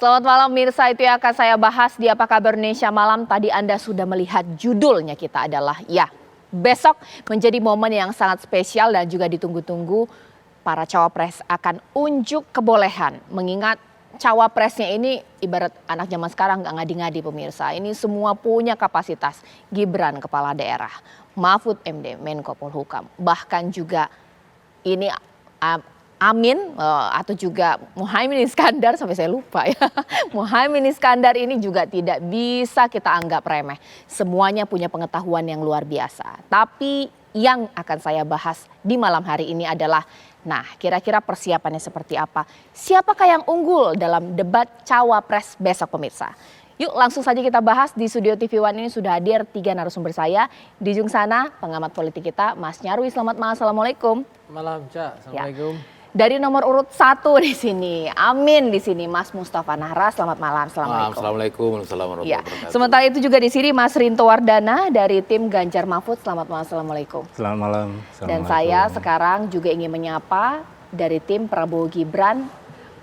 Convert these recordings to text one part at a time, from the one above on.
Selamat malam Mirsa, itu yang akan saya bahas di Apa Kabar Indonesia Malam. Tadi Anda sudah melihat judulnya kita adalah besok menjadi momen yang sangat spesial dan juga ditunggu-tunggu. Para cawapres akan unjuk kebolehan, mengingat cawapresnya ini ibarat anak zaman sekarang nggak ngadi-ngadi pemirsa. Ini semua punya kapasitas. Gibran kepala daerah, Mahfud MD Menko Polhukam, bahkan juga ini Amin atau juga Muhaimin Iskandar, sampai saya lupa ya. Muhaimin Iskandar ini juga tidak bisa kita anggap remeh. Semuanya punya pengetahuan yang luar biasa. Tapi yang akan saya bahas di malam hari ini adalah, nah kira-kira persiapannya seperti apa? Siapakah yang unggul dalam debat cawapres besok pemirsa? Yuk langsung saja kita bahas. Di studio TV One ini sudah hadir 3 narasumber saya. Di ujung sana pengamat politik kita Mas Nyarwi. Selamat malam, assalamualkum. Malam Cak, assalamualaikum. Dari nomor urut 1 di sini, Amin di sini, Mas Mustafa Nahra. Selamat malam, assalamualaikum. Assalamualaikum, warahmatullahi wabarakatuh. Sementara itu juga di sini Mas Rinto Wardana dari tim Ganjar Mahfud. Selamat malam, assalamualaikum. Selamat malam. Dan saya sekarang juga ingin menyapa dari tim Prabowo Gibran,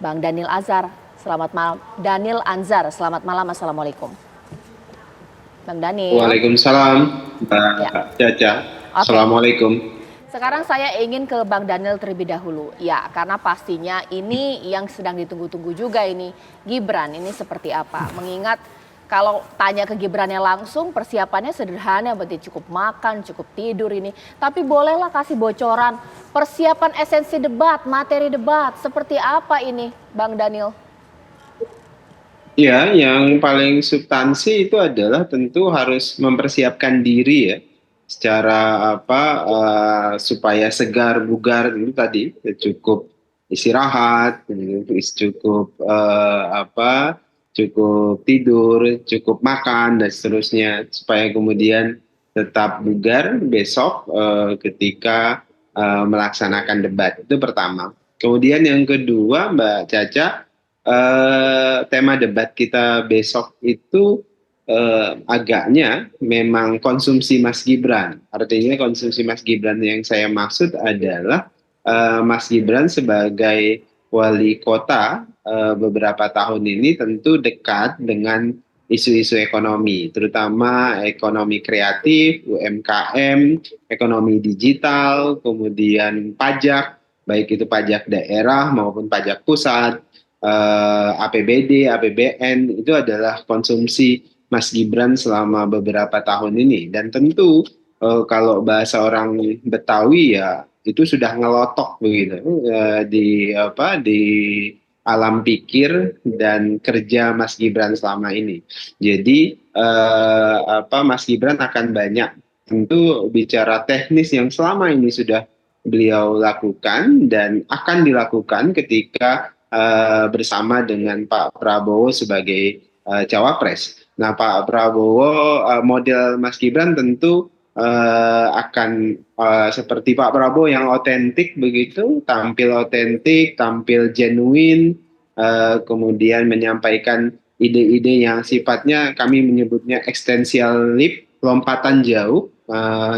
Bang Daniel Anzar. Selamat malam, Daniel Anzar. Selamat malam, assalamualaikum. Bang Daniel. Waalaikumsalam, Mbak Caca. Assalamualaikum. Sekarang saya ingin ke Bang Daniel terlebih dahulu. Ya, karena pastinya ini yang sedang ditunggu-tunggu juga ini. Gibran ini seperti apa? Mengingat kalau tanya ke Gibrannya langsung, persiapannya sederhana, berarti cukup makan, cukup tidur ini. Tapi bolehlah kasih bocoran persiapan esensi debat, materi debat. Seperti apa ini, Bang Daniel? Ya, yang paling substansi itu adalah tentu harus mempersiapkan diri ya. Secara supaya segar bugar itu tadi, cukup istirahat, cukup cukup tidur, cukup makan dan seterusnya, supaya kemudian tetap bugar besok ketika melaksanakan debat. Itu pertama. Kemudian yang kedua, Mbak Caca, tema debat kita besok itu agaknya memang konsumsi Mas Gibran. Artinya konsumsi Mas Gibran yang saya maksud adalah Mas Gibran sebagai wali kota beberapa tahun ini tentu dekat dengan isu-isu ekonomi, terutama ekonomi kreatif, UMKM, ekonomi digital, kemudian pajak, baik itu pajak daerah maupun pajak pusat, APBD, APBN, itu adalah konsumsi Mas Gibran selama beberapa tahun ini. Dan tentu kalau bahasa orang Betawi ya itu sudah ngelotok begitu di alam pikir dan kerja Mas Gibran selama ini. Jadi Mas Gibran akan banyak tentu bicara teknis yang selama ini sudah beliau lakukan dan akan dilakukan ketika bersama dengan Pak Prabowo sebagai cawapres. Nah, Pak Prabowo, model Mas Gibran tentu akan seperti Pak Prabowo yang otentik begitu, tampil otentik, tampil genuine, kemudian menyampaikan ide-ide yang sifatnya kami menyebutnya extensial leap, lompatan jauh,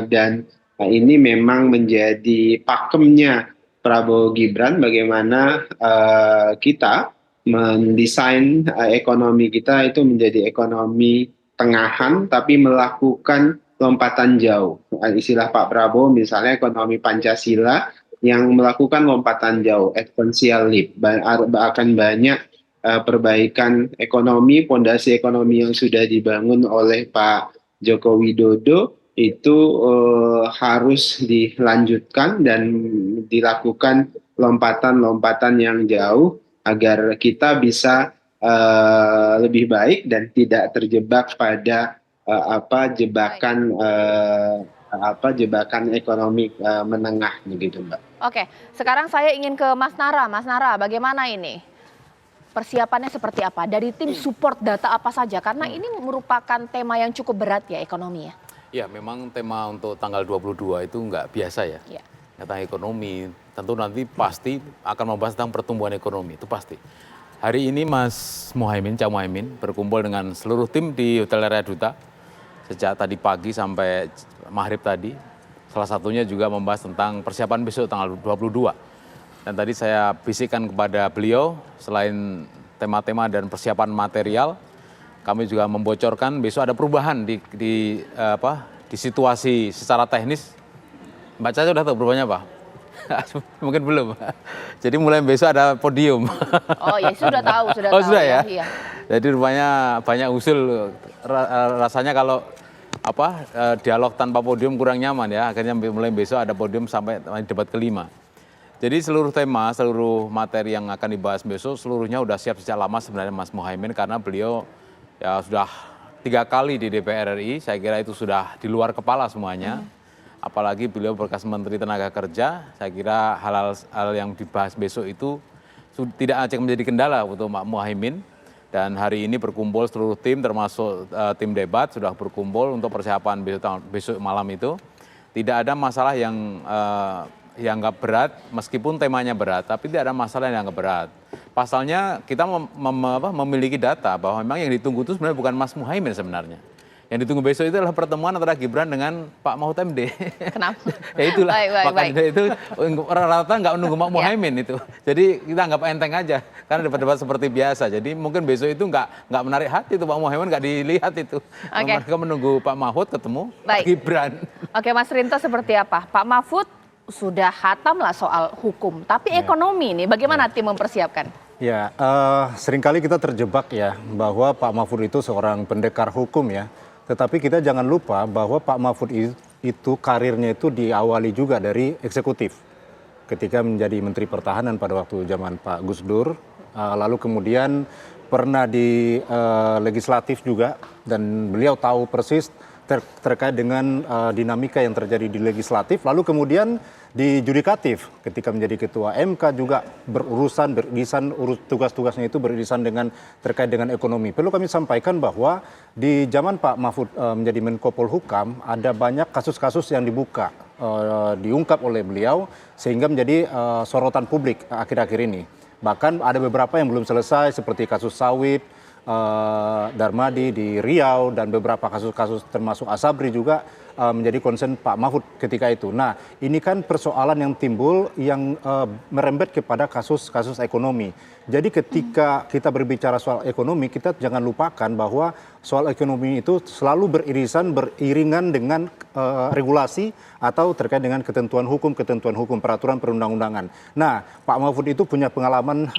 dan ini memang menjadi pakemnya Prabowo Gibran bagaimana kita mendesain ekonomi kita itu menjadi ekonomi tengahan tapi melakukan lompatan jauh. Istilah Pak Prabowo misalnya ekonomi Pancasila yang melakukan lompatan jauh, exponential leap. Akan banyak perbaikan ekonomi, fondasi ekonomi yang sudah dibangun oleh Pak Joko Widodo itu harus dilanjutkan dan dilakukan lompatan-lompatan yang jauh agar kita bisa lebih baik dan tidak terjebak pada jebakan ekonomi menengah begitu, Mbak. Oke, sekarang saya ingin ke Mas Nara. Mas Nara, bagaimana ini? Persiapannya seperti apa? Dari tim support data apa saja? Karena ini merupakan tema yang cukup berat ya, ekonomi ya. Ya, memang tema untuk tanggal 22 itu nggak biasa ya. Tentang ekonomi, tentu nanti pasti akan membahas tentang pertumbuhan ekonomi, itu pasti. Hari ini Mas Muhaimin, Cak Muhaimin, berkumpul dengan seluruh tim di Hotel Area Duta sejak tadi pagi sampai maghrib tadi. Salah satunya juga membahas tentang persiapan besok tanggal 22. Dan tadi saya bisikkan kepada beliau, selain tema-tema dan persiapan material. Kami juga membocorkan besok ada perubahan di situasi secara teknis. Mbak Caca udah tahu perubahannya apa? Mungkin belum. Jadi mulai besok ada podium. Oh ya sudah tahu, sudah Oh tahu sudah ya. Iya. Jadi rupanya banyak usul. Rasanya kalau dialog tanpa podium kurang nyaman ya. Akhirnya mulai besok ada podium sampai debat kelima. Jadi seluruh tema, seluruh materi yang akan dibahas besok seluruhnya udah siap sejak lama sebenarnya Mas Muhaimin, karena beliau ya sudah 3 kali di DPR RI. Saya kira itu sudah di luar kepala semuanya. Apalagi beliau bekas Menteri Tenaga Kerja, saya kira hal-hal yang dibahas besok itu tidak akan menjadi kendala untuk Pak Muhaimin. Dan hari ini berkumpul seluruh tim termasuk tim debat sudah berkumpul untuk persiapan besok malam itu. Tidak ada masalah yang nggak berat, meskipun temanya berat, tapi tidak ada masalah yang nggak berat. Pasalnya kita memiliki data bahwa memang yang ditunggu itu sebenarnya bukan Mas Muhaimin sebenarnya. Yang ditunggu besok itu adalah pertemuan antara Gibran dengan Pak Mahfud MD. Kenapa? Ya itulah, baik. itu rata-rata nggak menunggu Pak Muhaimin itu. Jadi kita anggap enteng aja, karena debat-debat seperti biasa. Jadi mungkin besok itu nggak menarik hati itu Pak Muhaimin, nggak dilihat itu. Mereka menunggu Pak Mahfud ketemu Pak Gibran. Oke, Mas Rinto seperti apa? Pak Mahfud sudah hatam lah soal hukum, tapi ekonomi nih bagaimana tim mempersiapkan? Ya, seringkali kita terjebak ya bahwa Pak Mahfud itu seorang pendekar hukum ya. Tetapi kita jangan lupa bahwa Pak Mahfud itu karirnya itu diawali juga dari eksekutif. Ketika menjadi Menteri Pertahanan pada waktu zaman Pak Gus Dur, lalu kemudian pernah di legislatif juga, dan beliau tahu persis terkait dengan dinamika yang terjadi di legislatif, lalu kemudian di judikatif ketika menjadi ketua MK juga beririsan tugas-tugasnya itu beririsan dengan terkait dengan ekonomi. Perlu kami sampaikan bahwa di zaman Pak Mahfud menjadi Menko Polhukam ada banyak kasus-kasus yang diungkap oleh beliau sehingga menjadi sorotan publik akhir-akhir ini. Bahkan ada beberapa yang belum selesai seperti kasus sawit, Darmadi di Riau, dan beberapa kasus-kasus termasuk Asabri juga menjadi concern Pak Mahfud ketika itu. Nah, ini kan persoalan yang timbul yang merembet kepada kasus-kasus ekonomi. Jadi ketika kita berbicara soal ekonomi, kita jangan lupakan bahwa soal ekonomi itu selalu beriringan dengan regulasi atau terkait dengan ketentuan hukum, peraturan perundang-undangan. Nah, Pak Mahfud itu punya pengalaman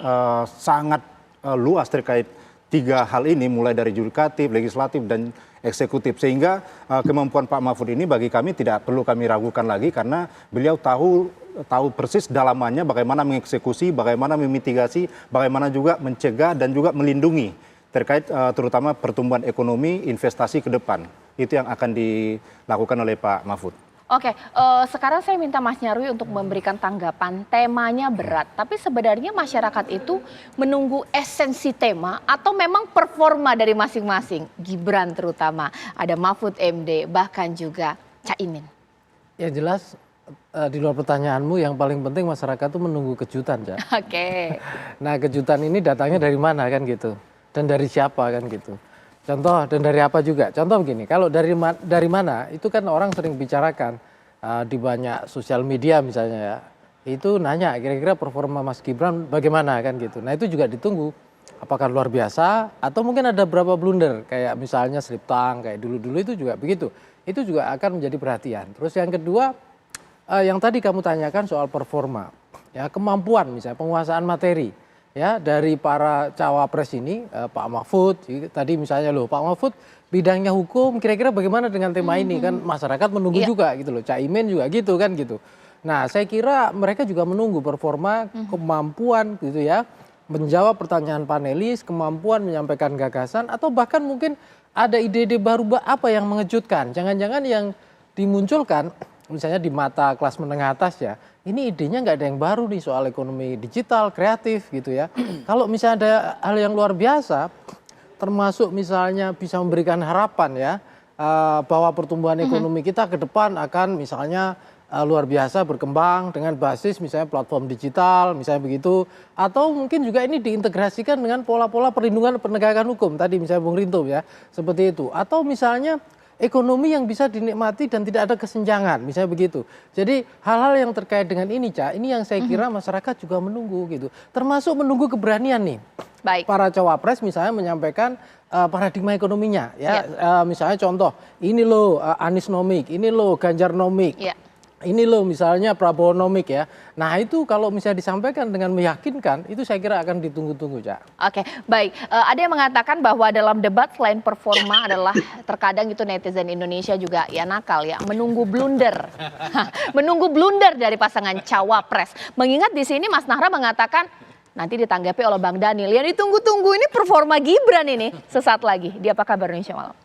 sangat luas terkait 3 hal ini, mulai dari yudikatif, legislatif, dan eksekutif. Sehingga kemampuan Pak Mahfud ini bagi kami tidak perlu kami ragukan lagi, karena beliau tahu persis dalamannya bagaimana mengeksekusi, bagaimana memitigasi, bagaimana juga mencegah dan juga melindungi terkait terutama pertumbuhan ekonomi, investasi ke depan. Itu yang akan dilakukan oleh Pak Mahfud. Oke, sekarang saya minta Mas Nyarwi untuk memberikan tanggapan. Temanya berat, tapi sebenarnya masyarakat itu menunggu esensi tema atau memang performa dari masing-masing. Gibran terutama, ada Mahfud MD, bahkan juga Caimin. Ya jelas, di luar pertanyaanmu yang paling penting masyarakat itu menunggu kejutan, Cak. Oke. Nah, kejutan ini datangnya dari mana kan gitu, dan dari siapa kan gitu. Contoh, dan dari apa juga. Contoh begini, kalau dari mana itu kan orang sering bicarakan di banyak sosial media misalnya ya. Itu nanya kira-kira performa Mas Gibran bagaimana kan gitu. Nah, itu juga ditunggu. Apakah luar biasa atau mungkin ada berapa blunder kayak misalnya slip tang kayak dulu-dulu itu juga begitu. Itu juga akan menjadi perhatian. Terus yang kedua, yang tadi kamu tanyakan soal performa. Ya, kemampuan misalnya penguasaan materi. Ya, dari para cawapres ini, Pak Mahfud, tadi misalnya Pak Mahfud bidangnya hukum, kira-kira bagaimana dengan tema ini kan masyarakat menunggu juga gitu loh, Caimin juga gitu kan gitu. Nah, saya kira mereka juga menunggu performa, kemampuan gitu ya, menjawab pertanyaan panelis, kemampuan menyampaikan gagasan, atau bahkan mungkin ada ide-ide baru apa yang mengejutkan. Jangan-jangan yang dimunculkan misalnya di mata kelas menengah atas ya, ini idenya nggak ada yang baru nih soal ekonomi digital, kreatif gitu ya. Kalau misalnya ada hal yang luar biasa, termasuk misalnya bisa memberikan harapan ya, bahwa pertumbuhan ekonomi kita ke depan akan misalnya luar biasa berkembang dengan basis misalnya platform digital, misalnya begitu. Atau mungkin juga ini diintegrasikan dengan pola-pola perlindungan penegakan hukum, tadi misalnya Bung Rinto ya, seperti itu. Atau misalnya ekonomi yang bisa dinikmati dan tidak ada kesenjangan, misalnya begitu. Jadi hal-hal yang terkait dengan ini, Ca, ini yang saya kira masyarakat juga menunggu gitu. Termasuk menunggu keberanian nih. Baik. Para cawapres misalnya menyampaikan paradigma ekonominya, ya. Misalnya contoh, ini loh Aniesnomik, ini loh Ganjarnomik. Ya. Ini loh misalnya Prabowo-nomik ya. Nah itu kalau misalnya disampaikan dengan meyakinkan, itu saya kira akan ditunggu-tunggu, Cak. Oke, baik. Ada yang mengatakan bahwa dalam debat selain performa adalah terkadang itu netizen Indonesia juga ya nakal ya, menunggu blunder. Menunggu blunder dari pasangan cawapres. Mengingat di sini Mas Nahra mengatakan nanti ditanggapi oleh Bang Daniel. Yang ditunggu-tunggu ini performa Gibran ini sesaat lagi. Di Apa Kabar Indonesia Malam.